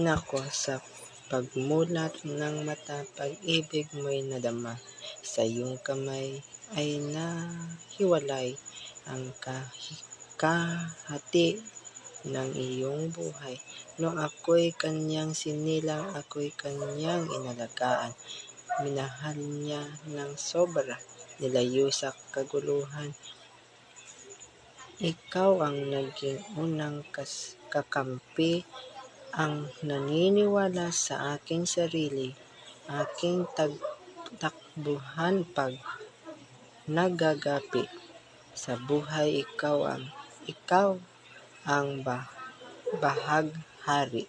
ina ko, sa pagmulat ng mata, pag-ibig mo'y nadama. Sa iyong kamay ay nahiwalay ang kahati ng iyong buhay. Nung ako'y kanyang sinilang, ako'y kanyang inalagaan. Minahal niya ng sobra, nilayo sa kaguluhan. Ikaw ang naging unang kakampi, ang naniniwala sa aking sarili, aking takbuhan pag nagagapi. Sa buhay, ikaw ang bahaghari.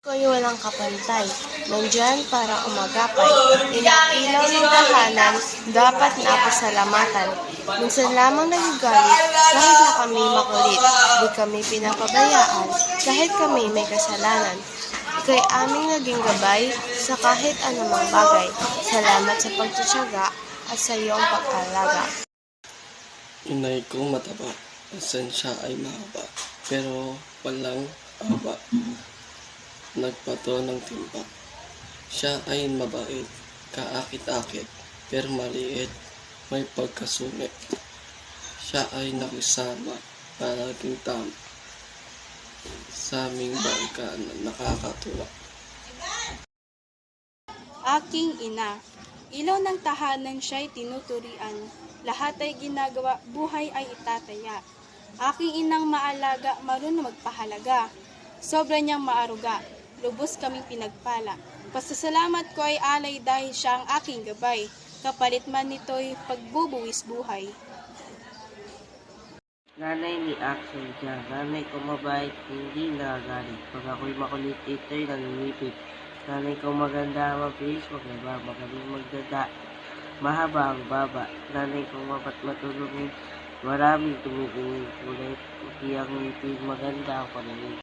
Ako'y walang kapantay, nandyan para umagapay. Ilang ilaw ng tahanan, dapat napasalamatan. Minsan lamang nagagalit, kahit na kami makulit. Di kami pinapabayaan, kahit kami may kasalanan. Ika'y aming naging gabay sa kahit anumang bagay. Salamat sa pagtsatsaga at sa iyong pag-alaga. Inay ko mataba, pasensya ay mahaba, pero walang aba. Nagpato ng timba. Siya ay mabait, kaakit-akit, pero maliit, may pagkasungit. Siya ay nakisama, palaging tama, sa aming bangka na nakakatuwa. Aking ina, ilaw ng tahanan siya'y tinuturian, lahat ay ginagawa, buhay ay itataya. Aking inang maalaga, marunong magpahalaga, sobra niyang maaruga, lubos kaming pinagpala. Pasasalamat ko ay alay dahil siya ang aking gabay, kapalit man nito'y pagbubuwis buhay. Nanay ni Axel dyan, nanay ko mabait, hindi nagagalit. Pag ako'y makulit, ito'y nangingipit. Nanay ko maganda, mabilis, maglaba, magaling magdada. Mahaba ang baba, nanay ko matulungin, maraming tumingin, kulay, puti ang ngipin, maganda ang paningin.